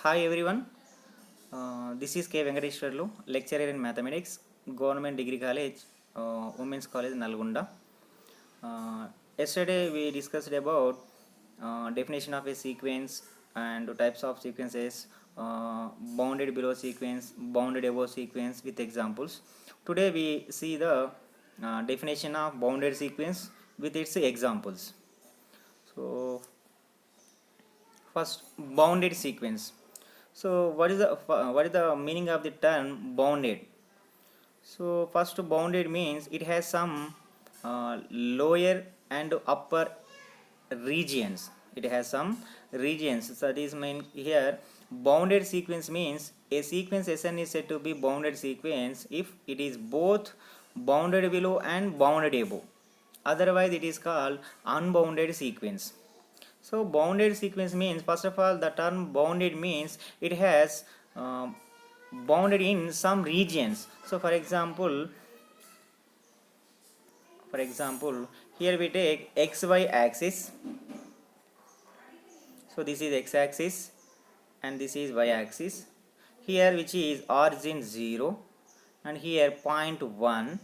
Hi everyone, this is K. Venkateshwarlu, lecturer in mathematics, Government Degree College, Women's College, Nalgonda. Yesterday we discussed about definition of a sequence and types of sequences, bounded below sequence, bounded above sequence with examples. Today we see the definition of bounded sequence with its examples. So first, bounded sequence. So what is the meaning of the term bounded? So first, bounded means it has some lower and upper regions. It has some regions. So that is mean here. Bounded sequence means a sequence Sn is said to be bounded sequence if it is both bounded below and bounded above. Otherwise, it is called unbounded sequence. So bounded sequence means, first of all, the term bounded means it has bounded in some regions. So for example, here we take xy axis. So this is x axis and this is y axis. Here which is origin 0 and here point 1.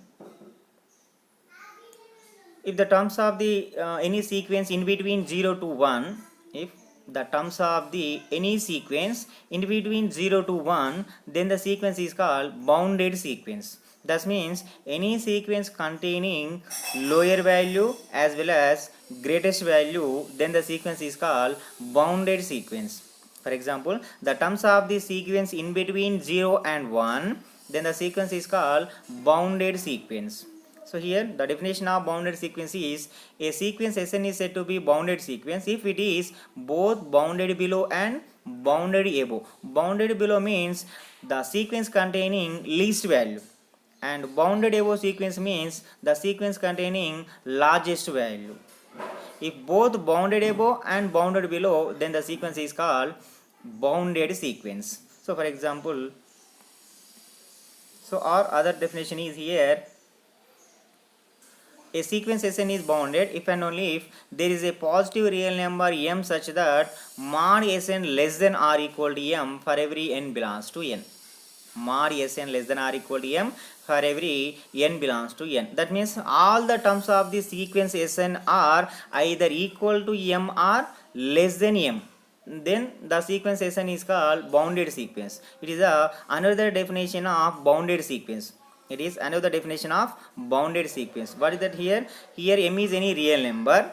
If the terms of the any sequence in between 0 to 1, if the terms of the any sequence in between 0 to 1, then the sequence is called bounded sequence. That means any sequence containing lower value as well as greatest value, then the sequence is called bounded sequence. For example, the terms of the sequence in between 0 and 1, then the sequence is called bounded sequence. So here the definition of bounded sequence is a sequence Sn is said to be bounded sequence if it is both bounded below and bounded above. Bounded below means the sequence containing least value, and bounded above sequence means the sequence containing largest value. If both bounded above and bounded below, then the sequence is called bounded sequence. So for example, our other definition is here. A sequence Sn is bounded if and only if there is a positive real number m such that mod Sn less than or equal to m for every n belongs to n. Mod Sn less than or equal to m for every n belongs to n. That means all the terms of the sequence Sn are either equal to m or less than m. Then the sequence Sn is called bounded sequence. It is another definition of bounded sequence. It is another definition of bounded sequence. What is that here? Here m is any real number.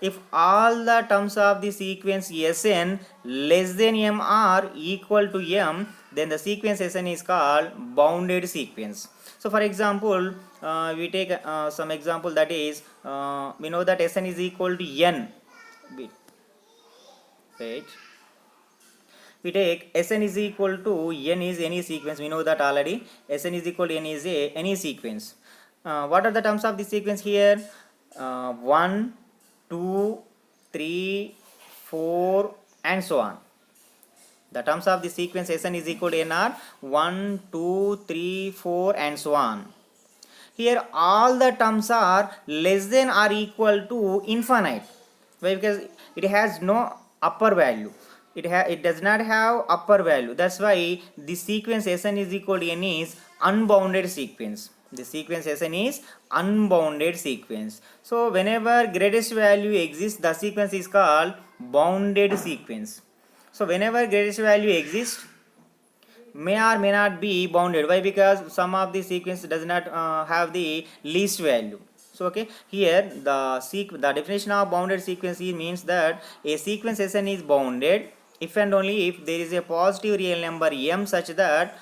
If all the terms of the sequence Sn less than m are equal to m, then the sequence Sn is called bounded sequence. So for example, we take some example, that is, we know that Sn is equal to n. Wait. We take Sn is equal to n is any sequence. We know that already. Sn is equal to n is any sequence. What are the terms of the sequence here? 1, 2, 3, 4 and so on. The terms of the sequence Sn is equal to n are 1, 2, 3, 4 and so on. Here all the terms are less than or equal to infinite. Why? Because it has no upper value. It does not have upper value. That's why the sequence Sn is equal to n is unbounded sequence. The sequence Sn is unbounded sequence. So whenever greatest value exists, the sequence is called bounded sequence. So whenever greatest value exists, may or may not be bounded. Why? Because some of the sequence does not have the least value. So okay, here the definition of bounded sequence means that a sequence Sn is bounded if and only if there is a positive real number m such that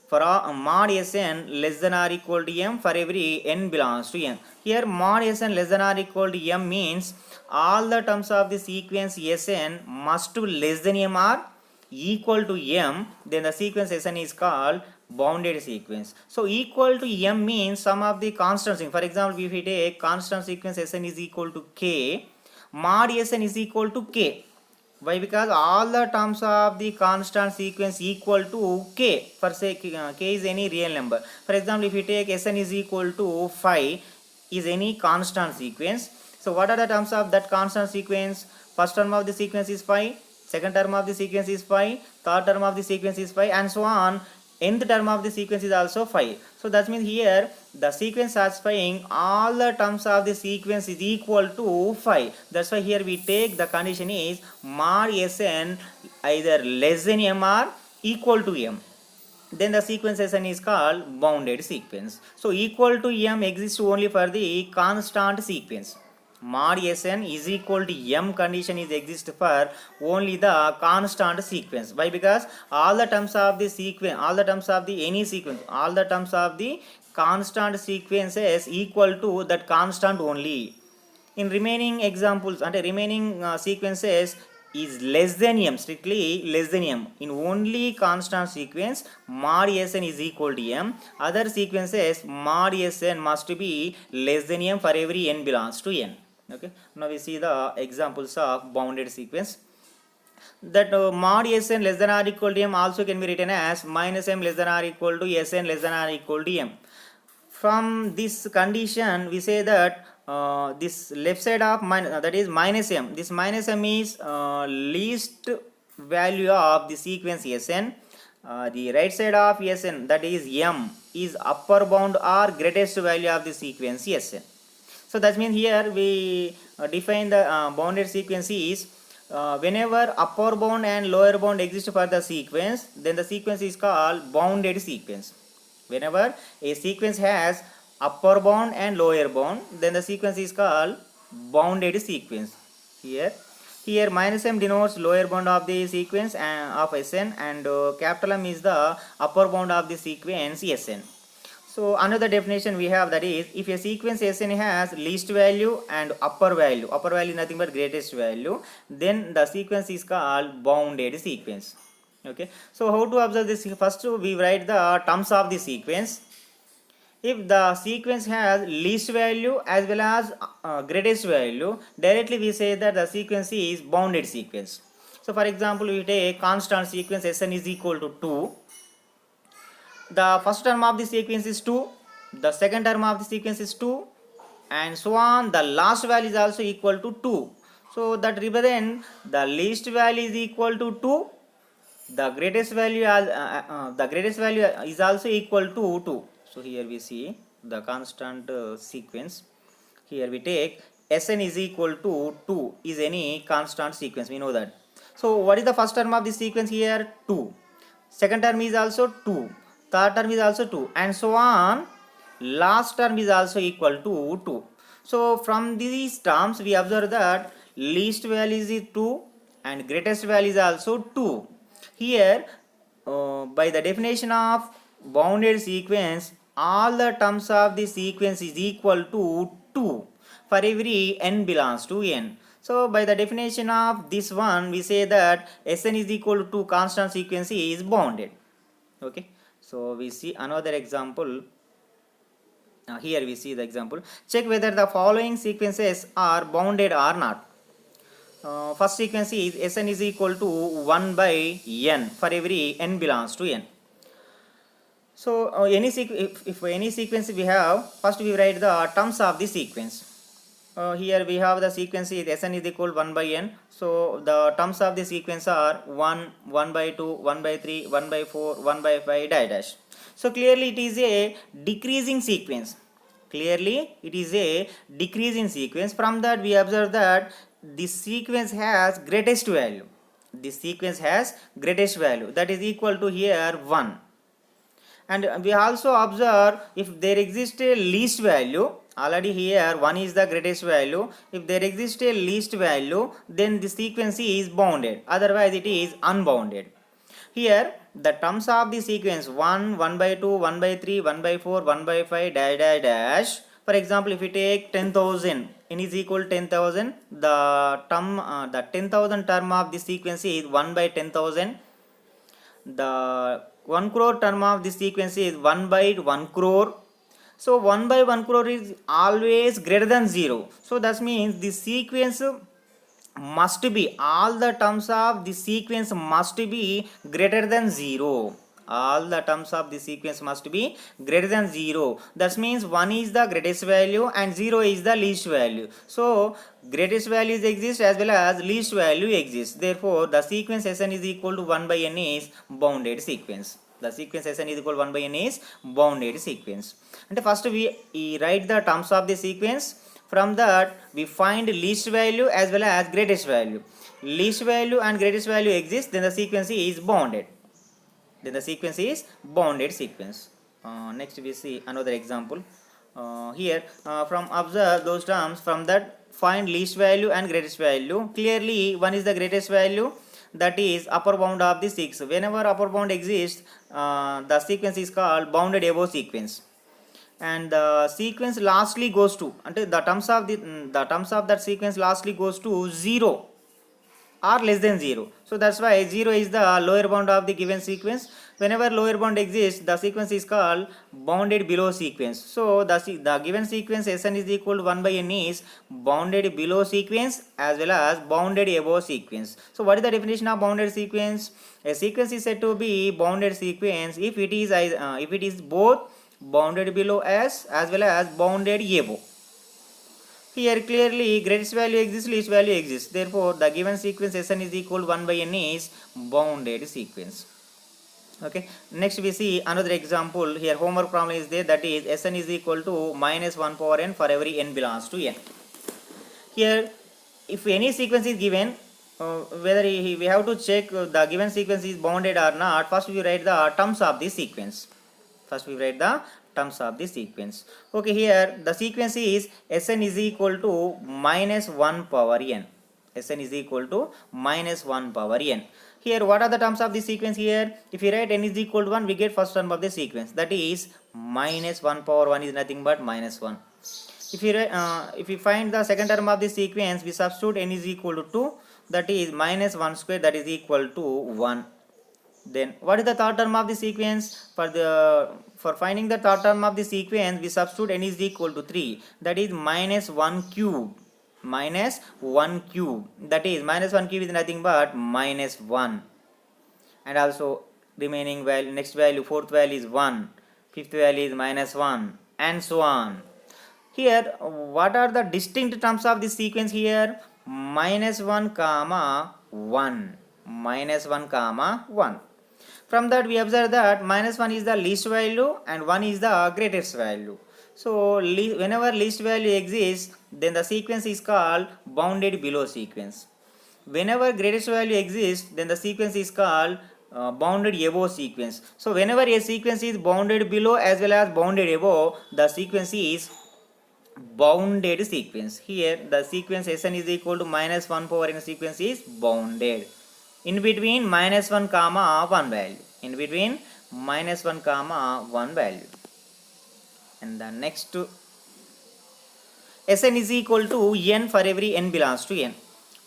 for mod Sn less than or equal to m for every n belongs to n. Here mod Sn less than or equal to m means all the terms of the sequence Sn must be less than m or equal to m, then the sequence Sn is called bounded sequence. So equal to m means some of the constants. For example, if we take constant sequence Sn is equal to k, mod Sn is equal to k. Why? Because all the terms of the constant sequence equal to k. For say k is any real number. For example, if we take Sn is equal to 5 is any constant sequence. So what are the terms of that constant sequence? First term of the sequence is 5. second term of the sequence is 5, third term of the sequence is 5, and so on. Nth term of the sequence is also 5. So that means here the sequence satisfying all the terms of the sequence is equal to 5. That's why here we take the condition is mod Sn either less than m or equal to m. Then the sequence Sn is called bounded sequence. So equal to m exists only for the constant sequence. Mod Sn is equal to m condition is exist for only the constant sequence. Why? Because all the terms of the sequence, all the terms of the any sequence, all the terms of the constant sequences equal to that constant only. In remaining examples and remaining sequences is less than m, strictly less than m. In only constant sequence mod Sn is equal to m. Other sequences mod Sn must be less than m for every n belongs to n. Okay, now we see the examples of bounded sequence. That mod Sn less than or equal to m also can be written as minus m less than or equal to Sn less than or equal to m. From this condition we say that this left side of that is minus m, this minus m is least value of the sequence Sn. The right side of Sn, that is m, is upper bound or greatest value of the sequence Sn. So that means here we define the bounded sequence is whenever upper bound and lower bound exist for the sequence, then the sequence is called bounded sequence. Whenever a sequence has upper bound and lower bound, then the sequence is called bounded sequence. Here minus m denotes lower bound of the sequence of Sn, and capital M is the upper bound of the sequence Sn. So another definition we have, that is if a sequence Sn has least value and upper value is nothing but greatest value, then the sequence is called bounded sequence. Okay, so how to observe this? First we write the terms of the sequence. If the sequence has least value as well as greatest value, directly we say that the sequence is bounded sequence. So for example, we take a constant sequence Sn is equal to 2. The first term of the sequence is 2, the second term of the sequence is 2, and so on. The last value is also equal to 2. So that represent the least value is equal to 2, the greatest value is also equal to 2. So here we see the constant sequence. Here we take Sn is equal to 2 is any constant sequence, we know that. So what is the first term of the sequence here? 2. Second term is also 2. Third term is also 2, and so on. Last term is also equal to 2. So from these terms we observe that least value is 2 and greatest value is also 2. Here by the definition of bounded sequence, all the terms of the sequence is equal to 2 for every n belongs to n. So by the definition of this one, we say that Sn is equal to constant sequence is bounded. Okay, so we see another example. Here we see the example. Check whether the following sequences are bounded or not. First sequence is Sn is equal to 1 by n for every n belongs to n. So if any sequence we have, first we write the terms of the sequence. Here we have the sequence is Sn is equal 1 by n. So the terms of the sequence are 1, 1 by 2, 1 by 3, 1 by 4, 1 by 5, dash. So clearly it is a decreasing sequence. Clearly it is a decreasing sequence. From that we observe that this sequence has greatest value. This sequence has greatest value, that is equal to here 1. And we also observe if there exists a least value. Already here 1 is the greatest value. If there exists a least value, then the sequence is bounded, otherwise it is unbounded. Here the terms of the sequence 1, 1 by 2, 1 by 3, 1 by 4, 1 by 5, dash dash dash. For example, if we take 10,000, n is equal to 10,000, the 10,000 term of the sequence is 1 by 10,000. The 1 crore term of the sequence is 1 by 1 crore. So 1 by 1 crore is always greater than 0. So that means the sequence must be, all the terms of the sequence must be greater than 0. all the terms of the sequence must be greater than 0. That means 1 is the greatest value and 0 is the least value. So greatest values exist as well as least value exists. Therefore the sequence Sn is equal to 1 by n is bounded sequence. The sequence Sn is equal to 1 by n is bounded sequence. And first we write the terms of the sequence. From that we find least value as well as greatest value. Least value and greatest value exist, then the sequence is bounded. Then the sequence is bounded sequence. Next we see another example. Here from observe those terms, from that find least value and greatest value. Clearly one is the greatest value, that is upper bound of the 6. Whenever upper bound exists, the sequence is called bounded above sequence. And the sequence lastly goes to, ante the terms of that sequence lastly goes to 0 or less than 0. So that's why 0 is the lower bound of the given sequence. Whenever lower bound exists, the sequence is called bounded below sequence. So the given sequence Sn is equal to 1 by n is bounded below sequence as well as bounded above sequence. So what is the definition of bounded sequence? A sequence is said to be bounded sequence if it is both bounded below as well as bounded above. Here clearly greatest value exists, least value exists. Therefore the given sequence Sn is equal to 1 by n is bounded sequence. Okay, next we see another example. Here homework problem is there, that is Sn is equal to minus 1 power n for every n belongs to n. Here if any sequence is given, whether we have to check the given sequence is bounded or not, first we write the terms of the sequence. Okay, here the sequence is Sn is equal to minus 1 power n. Sn is equal to minus 1 power n. Here what are the terms of the sequence here? If we write n is equal to 1, we get first term of the sequence, that is minus 1 power 1 is nothing but minus 1. If we find the second term of the sequence, we substitute n is equal to 2, that is minus 1 square, that is equal to 1. Then what is the third term of the sequence? For finding the third term of the sequence, we substitute n is equal to 3, that is minus 1 cube. That is minus 1 cube is nothing but minus 1. And also remaining value, next value, fourth value is 1, fifth value is minus 1, and so on. Here what are the distinct terms of the sequence here? Minus 1 comma 1. From that we observe that minus 1 is the least value and 1 is the greatest value. So whenever least value exists, then the sequence is called bounded below sequence. Whenever greatest value exists, then the sequence is called bounded above sequence. So whenever a sequence is bounded below as well as bounded above, the sequence is bounded sequence. Here the sequence Sn is equal to minus 1 power n sequence is bounded in between minus 1 comma 1 value. And the next, Sn is equal to n for every n belongs to n.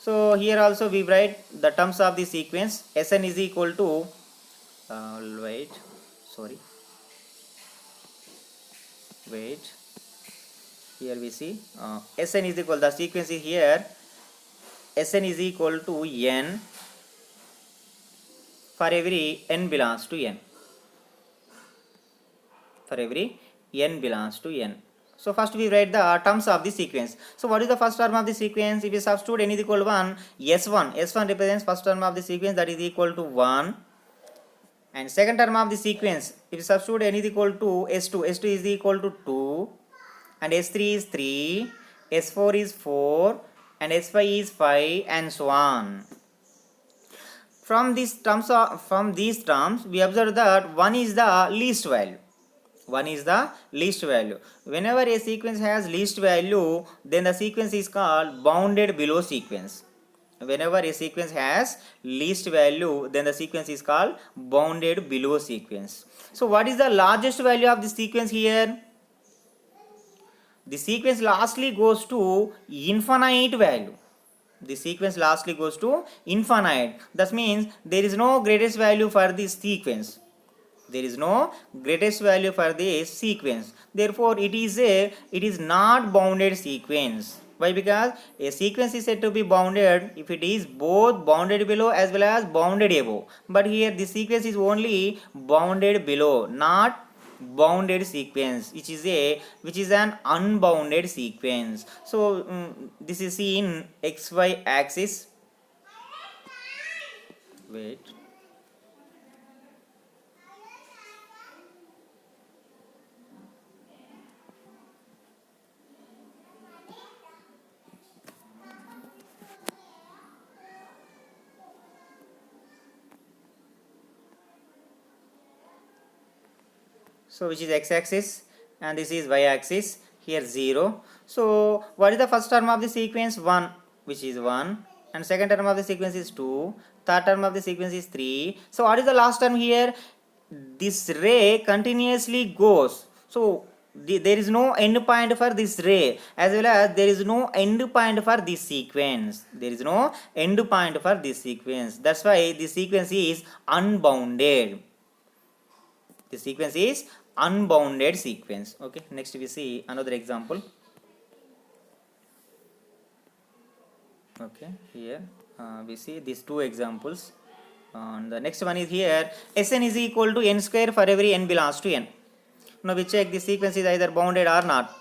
So here also we write the terms of the sequence. Sn is equal to here we see Sn is equal, the sequence is here, Sn is equal to n for every n belongs to n. So first we write the terms of the sequence. So what is the first term of the sequence? If we substitute n is equal to 1, S1 represents first term of the sequence, that is equal to 1. And second term of the sequence, if we substitute n is equal to S2 is equal to 2, and S3 is 3, S4 is 4, and S5 is 5, and so on. From these terms, we observe that 1 is the least value. Whenever a sequence has least value, then the sequence is called bounded below sequence. Whenever a sequence has least value, then the sequence is called bounded below sequence. So what is the largest value of the sequence here? The sequence lastly goes to infinite value. That means there is no greatest value for this sequence. Therefore it is not bounded sequence. Why? Because a sequence is said to be bounded if it is both bounded below as well as bounded above. But here the sequence is only bounded below, not bounded sequence, which is an unbounded sequence. So this is in xy axis. Wait. So which is x-axis and this is y-axis, here 0. So what is the first term of the sequence? 1, which is 1, and second term of the sequence is 2, third term of the sequence is 3. So what is the last term here? This ray continuously goes. So there is no end point for this ray, as well as there is no end point for this sequence. There is no end point for this sequence. That's why this sequence is unbounded. The sequence is unbounded sequence. Okay, next we see another example. Okay, here we see these two examples. And the next one is here, Sn is equal to n square for every n belongs to n. Now we check the sequence is either bounded or not.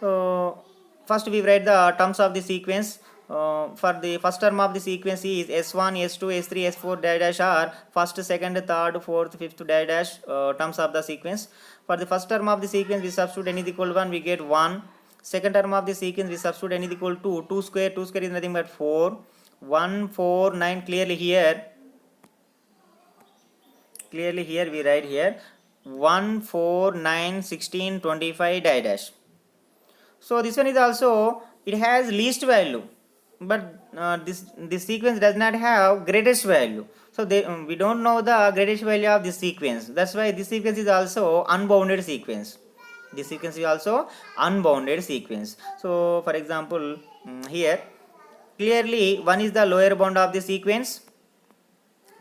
So first we write the terms of the sequence. For the first term of the sequence is S1, S2, S3, S4 dash are first, second, third, fourth, fifth dash terms of the sequence. For the first term of the sequence we substitute n is equal to 1, we get 1. Second term of the sequence we substitute n is equal to 2 square is nothing but 4. 1, 4, 9, clearly here we write here 1, 4, 9, 16, 25 dash. So this one is also, it has least value, but this sequence does not have greatest value. So we don't know the greatest value of this sequence. That's why this sequence is also unbounded sequence. This sequence is also unbounded sequence. So for example, here clearly 1 is the lower bound of the sequence.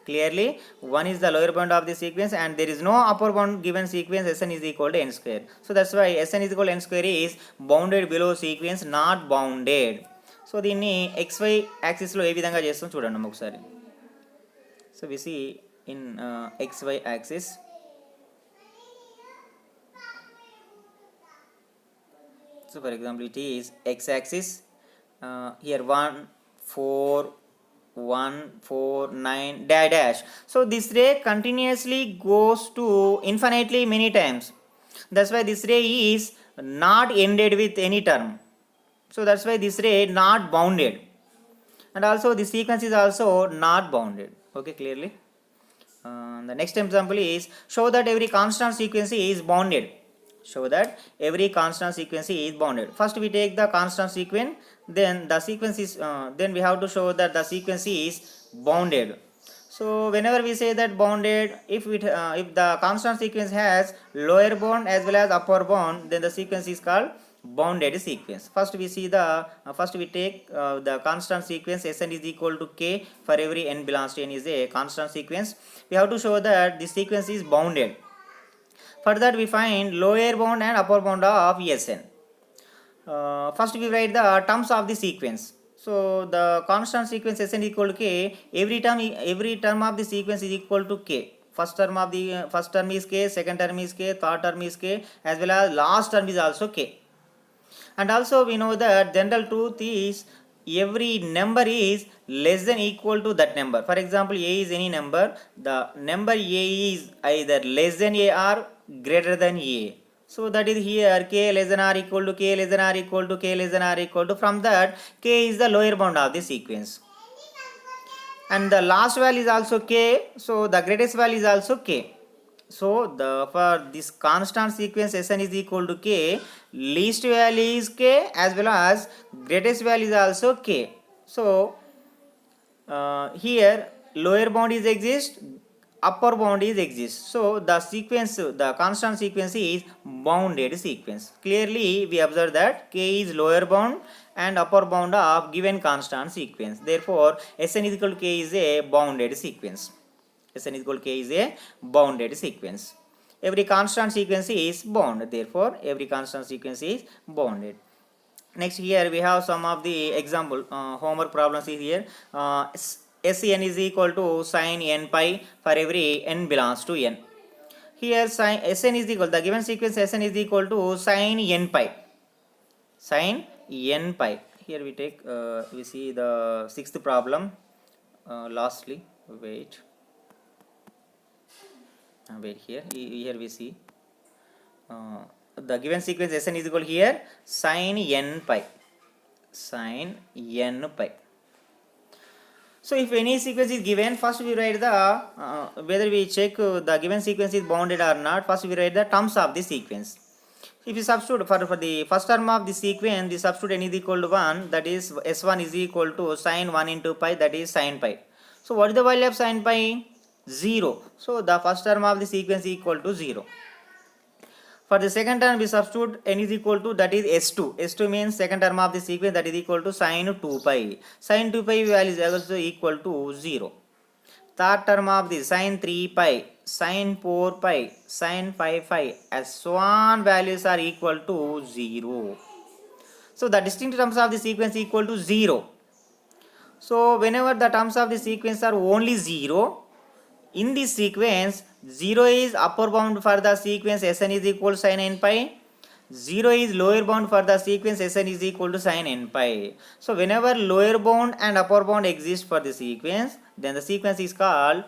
Clearly 1 is the lower bound of the sequence, and there is no upper bound given sequence Sn is equal to n square. So that's why Sn is equal to n square is bounded below sequence, not bounded. So దీన్ని xy axis లో ఏ విధంగా చేస్తాం చూడండి ఒకసారి. So we see in xy axis. So for example it is x axis, here 1, 4, 1, 4, 9 dash. So this ray continuously goes to infinitely many times. That's why this ray is not ended with any term. So that's why this ray not bounded, and also the sequence is also not bounded. Okay, clearly. The next example is, show that every constant sequence is bounded. Show that every constant sequence is bounded. First we take the constant sequence, then the sequence is then we have to show that the sequence is bounded. So whenever we say that bounded, if the constant sequence has lower bound as well as upper bound, then the sequence is called bounded sequence. First we see the first we take the constant sequence Sn is equal to k for every n belongs to n is a constant sequence. We have to show that the sequence is bounded. For that we find lower bound and upper bound of Sn. First we write the terms of the sequence. So the constant sequence Sn equal to k, every term of the sequence is equal to k. First term is k, second term is k, third term is k, as well as last term is also k. And also we know that general truth is every number is less than equal to that number. For example, a is any number, the number a is either less than a or greater than a. So that is here k less than or equal to k less than or equal to k less than or equal to, from that k is the lower bound of the sequence. And the last value is also k, so the greatest value is also k. So for this constant sequence Sn is equal to k, least value is k as well as greatest value is also k. So here lower bound is exist, upper bound is exist. So the constant sequence is bounded sequence. Clearly we observe that k is lower bound and upper bound of given constant sequence. Therefore Sn is equal to k is a bounded sequence. Sn is equal to k is a bounded sequence. Every constant sequence is bounded. Therefore every constant sequence is bounded. Next here we have some of the example homework problems is here. Sen is equal to sin n pi for every n belongs to n. Here Sn is equal, the given sequence Sn is equal to sin n pi. Sin n pi. Here we take, we see the sixth problem. Lastly, wait here. Here we see the given sequence Sn is equal here sin n pi. Sin n pi. So if any sequence is given, first we write the whether we check the given sequence is bounded or not. First we write the terms of the sequence. If you substitute for the first term of the sequence, the substitute n is equal to 1, that is s1 is equal to sin 1 into pi, that is sin pi. So what is the value of sin pi? 0. So the first term of the sequence is equal to 0. For the second term we substitute n is equal to, that is s2. S2 means second term of the sequence, that is equal to sin 2 pi. Sin 2 pi value is also equal to 0. Third term of the sin 3 pi, sin 4 pi, sin 5 pi, as so on values are equal to 0. So the distinct terms of the sequence equal to 0. So whenever the terms of the sequence are only 0, in this sequence 0 is upper bound for the sequence Sn is equal to sin n pi. 0 is lower bound for the sequence Sn is equal to sin n pi. So whenever lower bound and upper bound exist for the sequence, then the sequence is called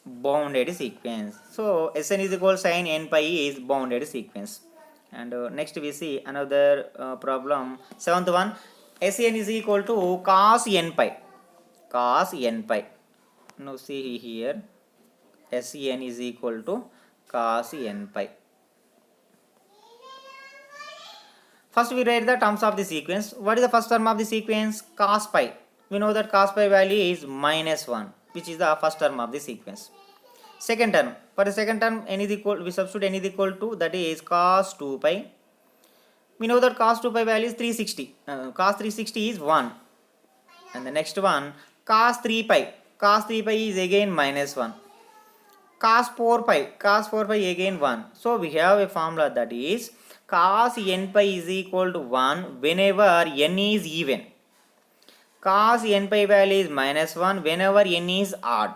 bounded sequence. So Sn is equal to sin n pi is bounded sequence. And next we see another problem, seventh one. Sen is equal to cos n pi. Cos n pi. Now see here, Sen is equal to cos n pi. First we write the terms of the sequence. What is the first term of the sequence? Cos pi. We know that cos pi value is minus 1, which is the first term of the sequence. Second term, for the second term n is equal, we substitute n is equal to, that is cos 2 pi. We know that cos 2 pi value is 360. Cos 360 is 1. And the next one, cos 3 pi. Cos 3 pi is again minus 1. Cos 4 pi. Cos 4 pi again 1. So we have a formula, that is cos n pi is equal to 1 whenever n is even. Cos n pi value is minus 1 whenever n is odd.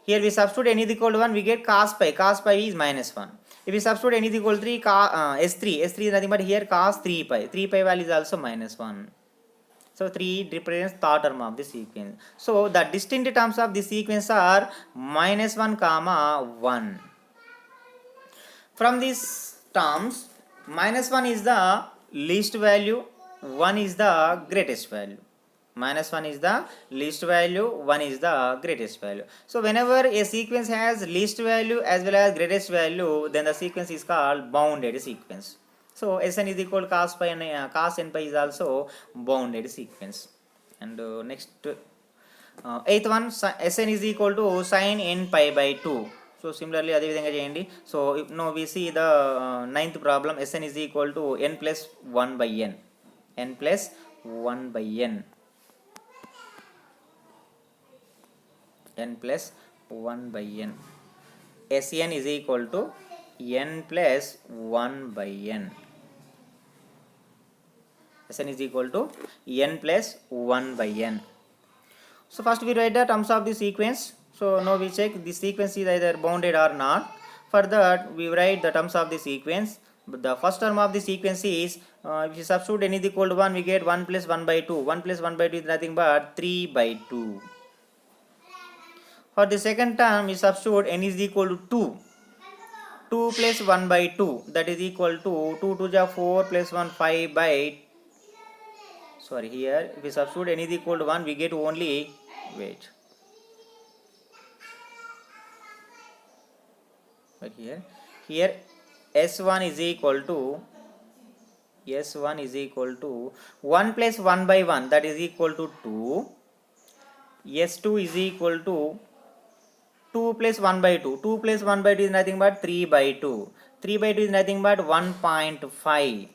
Here we substitute n is equal to 1, we get cos pi. Cos pi is minus 1. If we substitute n is equal to 3, S3 is nothing but here cos 3 pi. 3 pi value is also minus 1. So 3 represents third term of the sequence. So the distinct terms of the sequence are minus 1 comma 1. From these terms, minus 1 is the least value, 1 is the greatest value. Minus 1 is the least value, 1 is the greatest value. So whenever a sequence has least value as well as greatest value, then the sequence is called bounded sequence. So Sn is equal to cos pi, and cos n pi is also bounded sequence. And next, eighth one, Sn is equal to sin n pi by 2. So similarly అదే విధంగా చేయండి. So now we see the ninth problem. Sn is equal to n plus 1 by n. N plus 1 by n. N plus 1 by n. Sn is equal to n plus 1 by n. Sn is equal to n plus 1 by n. So first we write the terms of the sequence. So now we check the sequence is either bounded or not. For that we write the terms of the sequence. But the first term of the sequence is, if you substitute n is equal to 1, we get 1 plus 1 by 2. 1 plus 1 by 2 is nothing but 3 by 2. For the second term, we substitute n is equal to 2. 2 plus 1 by 2, that is equal to 2 to the 4 plus 1 5 by, sorry, here if we substitute n is equal to 1, we get only, wait, but here S1 is equal to 1 plus 1 by 1, that is equal to 2. S2 is equal to 2 plus 1 by 2. 2 plus 1 by 2 is nothing but 3 by 2. 3 by 2 is nothing but 1.5.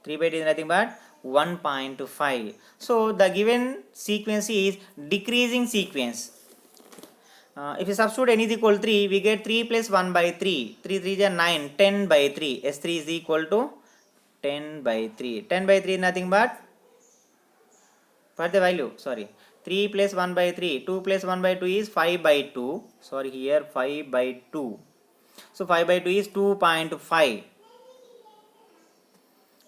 3 by 2 is nothing but 1.5. So the given sequence is decreasing sequence. If you substitute n is equal to 3, we get 3 plus 1 by 3. 3 3 is 9, 10 by 3. S3 is equal to 10 by 3. 10 by 3 is nothing but, what the value? Sorry. 3 plus 1 by 3. 2 plus 1 by 2 is 5 by 2. Sorry, here 5 by 2. So 5 by 2 is 2.5.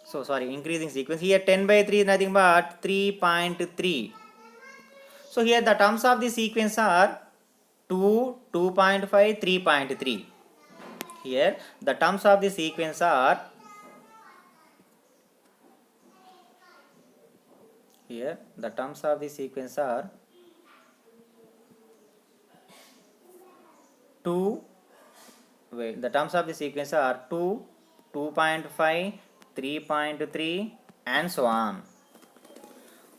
So sorry, increasing sequence. Here 10 by 3 is nothing but 3.3. So here the terms of the sequence are 2, 2.5, 3.3. Here the terms of the sequence are, here the terms of the sequence are 2, wait, the terms of the sequence are 2, 2.5, 3.3 and so on.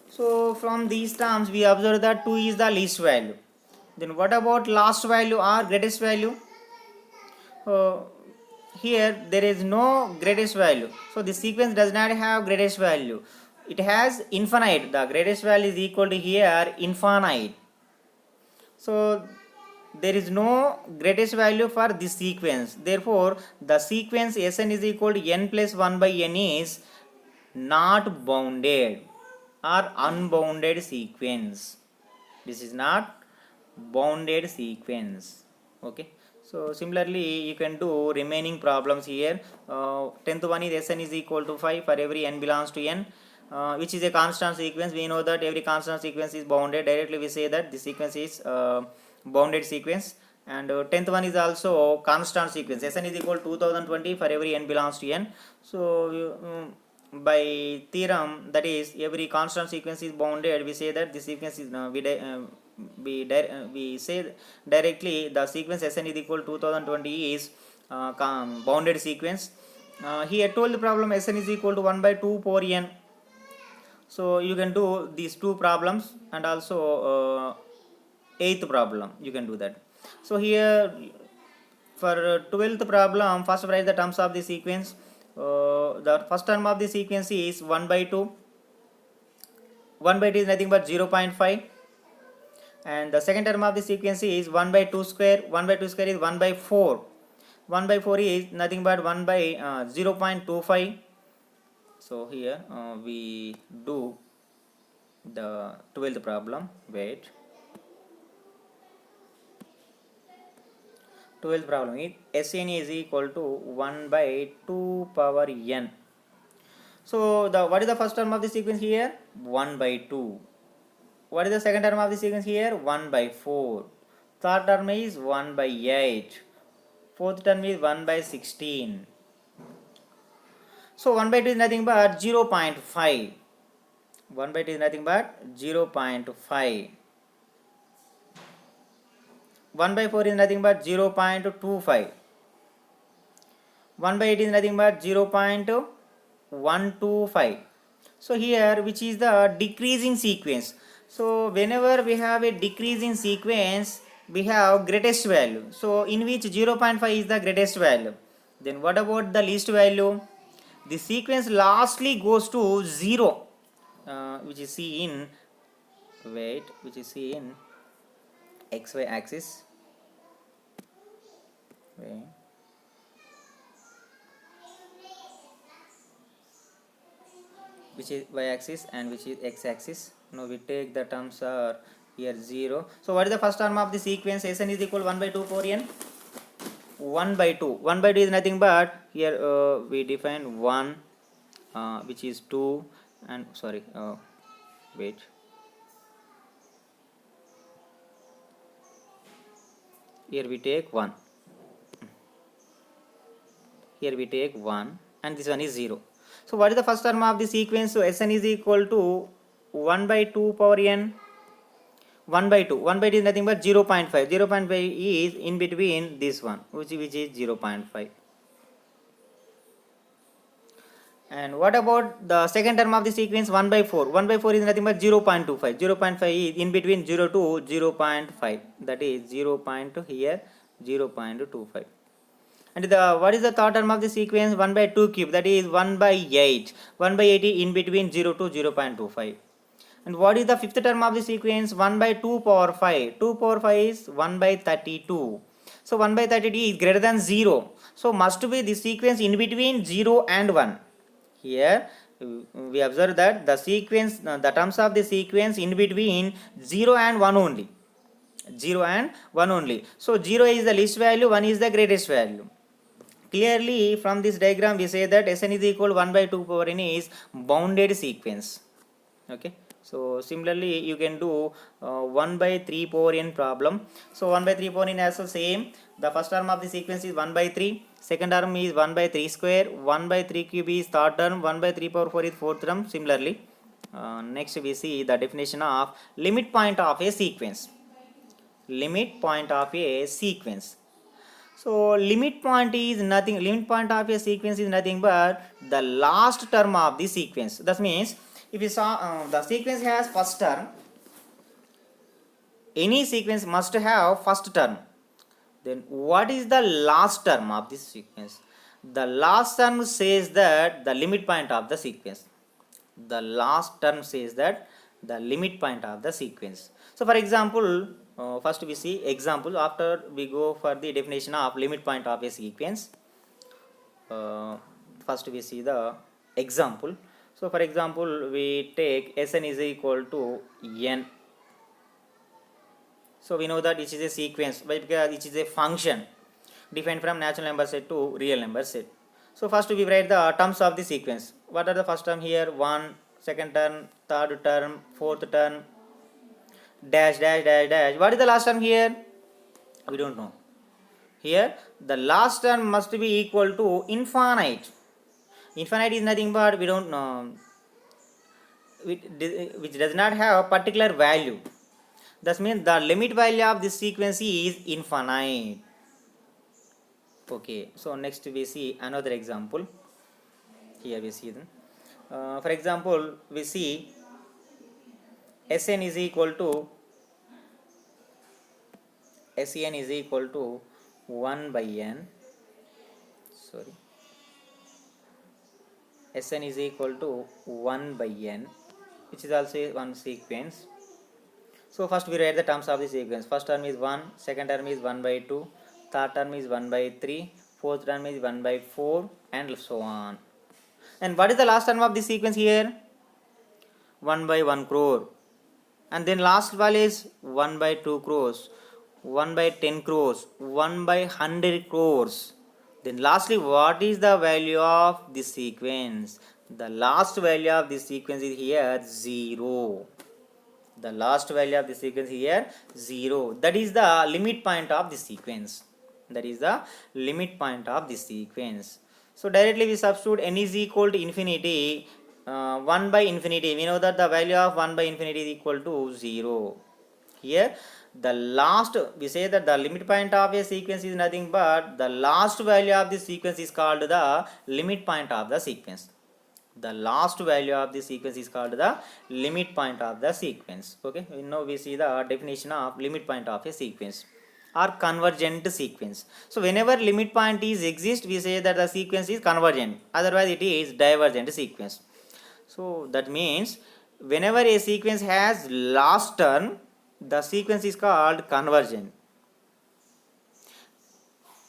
So from these terms we observe that 2 is the least value. Then what about last value or greatest value? Here there is no greatest value. So the sequence does not have greatest value. It has infinite. The greatest value is equal to here infinite. So there is no greatest value for this sequence. Therefore, the sequence Sn is equal to n plus 1 by n is not bounded or unbounded sequence. This is not bounded sequence. Okay. So similarly, you can do remaining problems here. 10th one is Sn is equal to 5 for every n belongs to n, which is a constant sequence. We know that every constant sequence is bounded. Directly we say that the sequence is bounded sequence. And 10th one is also constant sequence. Sn is equal to 2020 for every n belongs to n. So by theorem, that is every constant sequence is bounded, we say that the sequence is we say directly the sequence Sn is equal to 2020 is bounded sequence. Here 12th problem, Sn is equal to 1 by 2 power n. So you can do these two problems, and also 8th problem you can do that. So here for 12th problem, first write the terms of the sequence. The first term of the sequence is 1 by 2. 1 by 2 is nothing but 0.5. And the second term of the sequence is 1 by 2 square. 1 by 2 square is 1 by 4. 1 by 4 is nothing but 1 by 0.25. So here we do the 12th problem. Wait. 12th problem is Sn is equal to 1 by 2 power n. So what is the first term of the sequence here? 1 by 2. What is the second term of the sequence here? 1 by 4. Third term is 1 by 8. Fourth term is 1 by 16. So 1 by 2 is nothing but 0.5. 1 by 2 is nothing but 0.5. 1 by 4 is nothing but 0.25. 1 by 8 is nothing but 0.125. So here, which is the decreasing sequence. So whenever we have a decreasing sequence, we have greatest value. So in which 0.5 is the greatest value. Then what about the least value? The sequence lastly goes to 0, which is seen in, which is seen in xy axis. Which is y axis and which is x axis. Now we take the terms are here 0. So what is the first term of the sequence? Sn is equal 1 by 2 power n. 1 by 2. 1 by 2 is nothing but here we define 1, which is 2, and sorry, wait. Here we take 1. Here we take 1, and this one is 0. So what is the first term of the sequence? So Sn is equal to 1 by 2 power n. 1 by 2. 1 by 2 is nothing but 0.5. 0.5 is in between this one, which is 0.5. And what about the second term of the sequence? 1 by 4. 1 by 4 is nothing but 0.25. 0.5 is in between 0 to 0.5. That is 0.25. And what is the third term of the sequence? 1 by 2 cube, that is 1 by 8. 1 by 8 is in between 0 to 0.25. And what is the fifth term of the sequence? 1 by 2 power 5. 2 power 5 is 1 by 32. So 1 by 32 is greater than 0. So must be the sequence in between 0 and 1. Here we observe that the sequence, the terms of the sequence in between 0 and 1 only. 0 and 1 only. So 0 is the least value, 1 is the greatest value. Clearly from this diagram we say that Sn is equal 1 by 2 power n is bounded sequence. Okay. So similarly you can do 1 by 3 power n problem. So 1 by 3 power n is the same. The first term of the sequence is 1 by 3. Second term is 1 by 3 square. 1 by 3 cube is third term. 1 by 3 power 4 is fourth term. Similarly, next we see the definition of limit point of a sequence. Limit point of a sequence. So limit point is nothing. Limit point of a sequence is nothing but the last term of the sequence. That means if you saw the sequence has first term, any sequence must have first term. Then what is the last term of this sequence? The last term says that the limit point of the sequence. The last term says that the limit point of the sequence. So for example, first we see example, after we go for the definition of limit point of a sequence. First we see the example. So for example, we take Sn is equal to n. So we know that it is a sequence because it is a function defined from natural number set to real number set. So first we write the terms of the sequence. What are the first term here? 1, second term, third term, fourth term, dash dash dash dash. What is the last term here? We don't know. Here the last term must be equal to infinite. Infinite is nothing but we don't know, which does not have a particular value. That means the limit value of this sequence is infinite. Okay, so next we see another example. Here we see them. For example, we see Sn is equal to 1 by n. Sorry. Sn is equal to 1 by n, which is also one sequence. So first we write the terms of the sequence. First term is 1, second term is 1 by 2, third term is 1 by 3, fourth term is 1 by 4, and so on. And what is the last term of the sequence here? 1 by 1 crore. And then last value is 1 by 2 crores, 1 by 10 crores, 1 by 100 crores. Then lastly, what is the value of this sequence? The last value of this sequence is here 0. The last value of the sequence here 0. That is the limit point of the sequence. That is the limit point of the sequence. So directly we substitute n is equal to infinity, 1 by infinity. We know that the value of 1 by infinity is equal to 0. Here the last, we say that the limit point of a sequence is nothing but the last value of the sequence is called the limit point of the sequence. The last value of the sequence is called the limit point of the sequence. Okay, now we see the definition of limit point of a sequence or convergent sequence. So whenever limit point is exist, we say that the sequence is convergent, otherwise it is divergent sequence. So that means whenever a sequence has last term, the sequence is called convergent.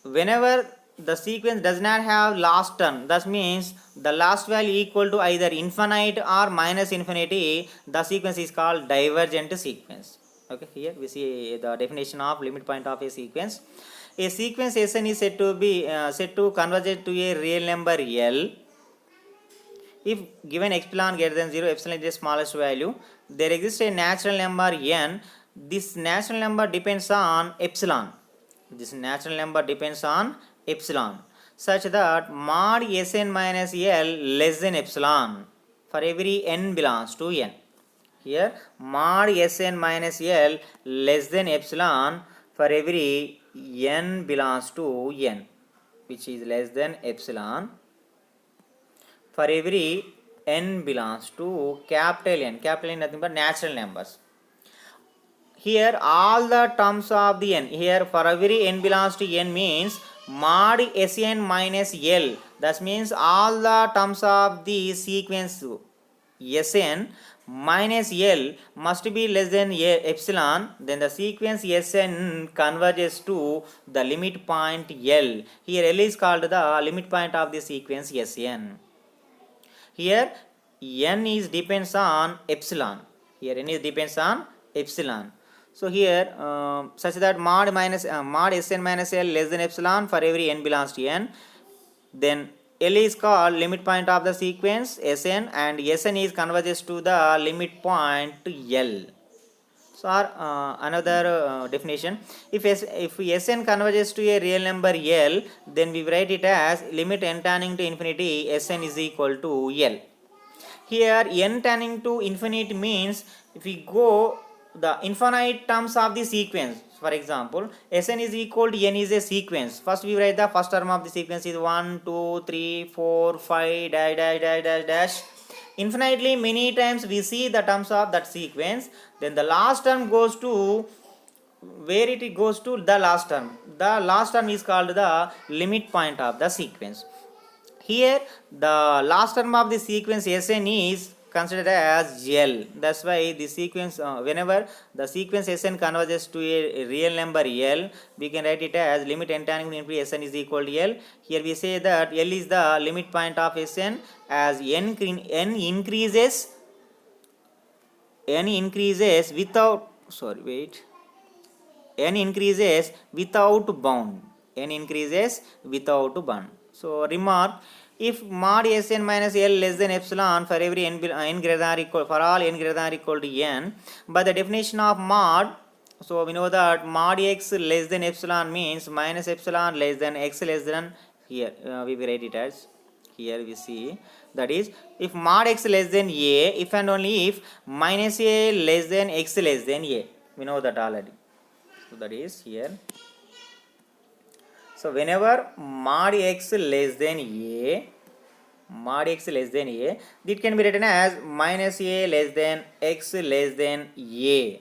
Whenever the sequence does not have last term, that means the last value equal to either infinite or minus infinity, the sequence is called divergent sequence. Okay, here we see the definition of limit point of a sequence. A sequence Sn is said to be converge to a real number L if given epsilon greater than 0, epsilon is the smallest value. There exists a natural number n. This natural number depends on epsilon. This natural number depends on epsilon such that mod Sn minus L less than epsilon for every n belongs to n. Here mod Sn minus L less than epsilon for every n belongs to n, which is less than epsilon for every n belongs to capital N. Capital N nothing but natural numbers. Here all the terms of the n, here for every n belongs to n means mod Sn minus L. That means all the terms of the sequence Sn minus L must be less than epsilon. Then the sequence Sn converges to the limit point L. Here L is called the limit point of the sequence Sn. Here n is depends on epsilon. Here n is depends on epsilon. So here such that mod Sn minus L less than epsilon for every n belongs to n, then L is called limit point of the sequence Sn, and Sn is converges to the limit point L. So another definition, if Sn converges to a real number L, then we write it as limit n tending to infinity Sn is equal to L. Here n tending to infinity means if we go the infinite terms of the sequence. For example, Sn is equal to n is a sequence. First we write the first term of the sequence is 1, 2, 3, 4, 5, dash, dash, dash, dash, dash. Infinitely many times we see the terms of that sequence. Then the last term goes to where it goes to the last term. The last term is called the limit point of the sequence. Here the last term of the sequence Sn is considered as L. That's why the sequence whenever the sequence Sn converges to a real number L, we can write it as limit n tending to infinity Sn is equal to L. Here we say that L is the limit point of Sn as n increases without n increases without bound. N increases without bound. So remark, if mod Sn minus L less than epsilon for every n greater than or equal, for all n greater than or equal to n, by the definition of mod, so we know that mod x less than epsilon means minus epsilon less than x less than, here we will write it as, here we see, that is if mod x less than a, if and only if minus a less than x less than a, we know that already. So that is here. So whenever mod x less than a, it can be written as minus a less than x less than a.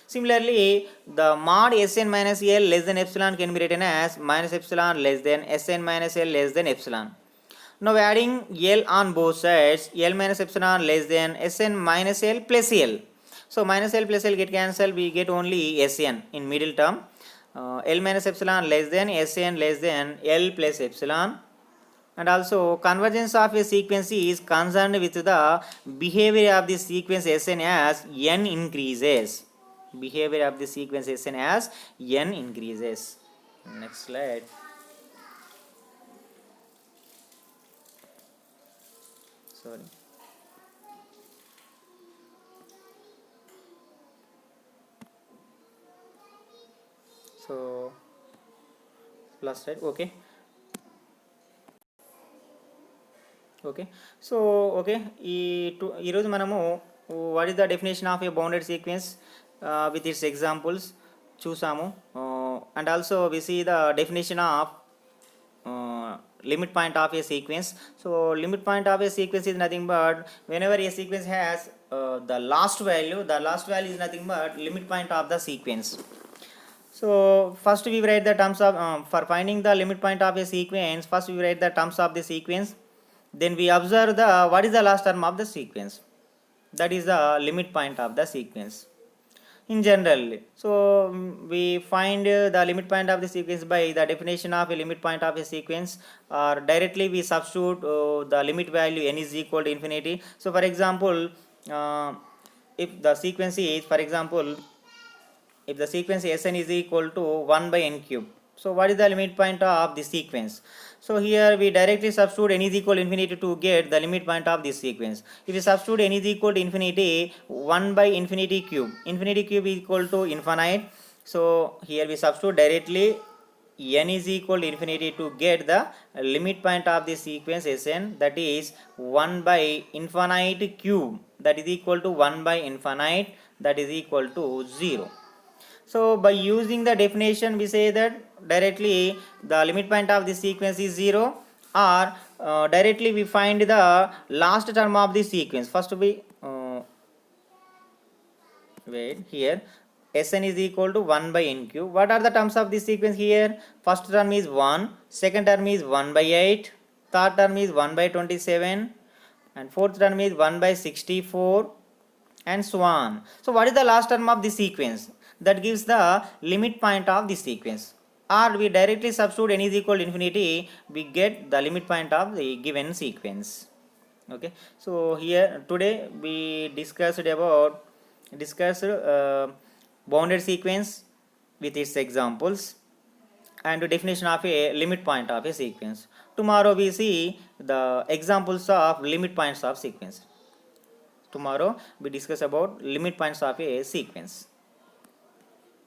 Similarly, the mod Sn minus L less than epsilon can be written as minus epsilon less than Sn minus L less than epsilon. Now adding L on both sides, L minus epsilon less than Sn minus L plus L. So minus L plus L get cancelled, we get only Sn in middle term. L minus epsilon less than Sn less than L plus epsilon. And also convergence of a sequence is concerned with the behavior of the sequence Sn as n increases. Behavior of the sequence Sn as n increases. Next slide. Sorry. So last slide. Okay. So ఈరోజు మనము what is the definition of a bounded sequence with its examples చూసాము. And also we see the definition of limit point of a sequence. So limit point of a sequence is nothing but whenever a sequence has the last value is nothing but limit point of the sequence. So first we write the terms of for finding the limit point of a sequence, first we write the terms of the sequence, then we observe the what is the last term of the sequence, that is the limit point of the sequence in general. So we find the limit point of the sequence by the definition of a limit point of a sequence, or directly we substitute the limit value n is equal to infinity. So for example, if the sequence is, for example, if the sequence Sn is equal to 1 by n cube, so what is the limit point of the sequence? So here we directly substitute n is equal to infinity to get the limit point of this sequence. If you substitute n is equal to infinity, 1 by infinity cube is equal to infinite. So here we substitute directly n is equal to infinity to get the limit point of the sequence Sn, that is 1 by infinite cube, that is equal to 1 by infinite, that is equal to 0. So by using the definition we say that directly the limit point of the sequence is 0, or directly we find the last term of the sequence. First we wait, here Sn is equal to 1 by n cube. What are the terms of this sequence here? First term is 1, second term is 1 by 8, third term is 1 by 27, and fourth term is 1 by 64, and so on. So what is the last term of the sequence? That gives the limit point of the sequence. Or we directly substitute n is equal to infinity, we get the limit point of the given sequence. Okay, so here today we discussed bounded sequence with its examples and the definition of a limit point of a sequence. Tomorrow we see the examples of limit points of sequence. Tomorrow we discuss about limit points of a sequence.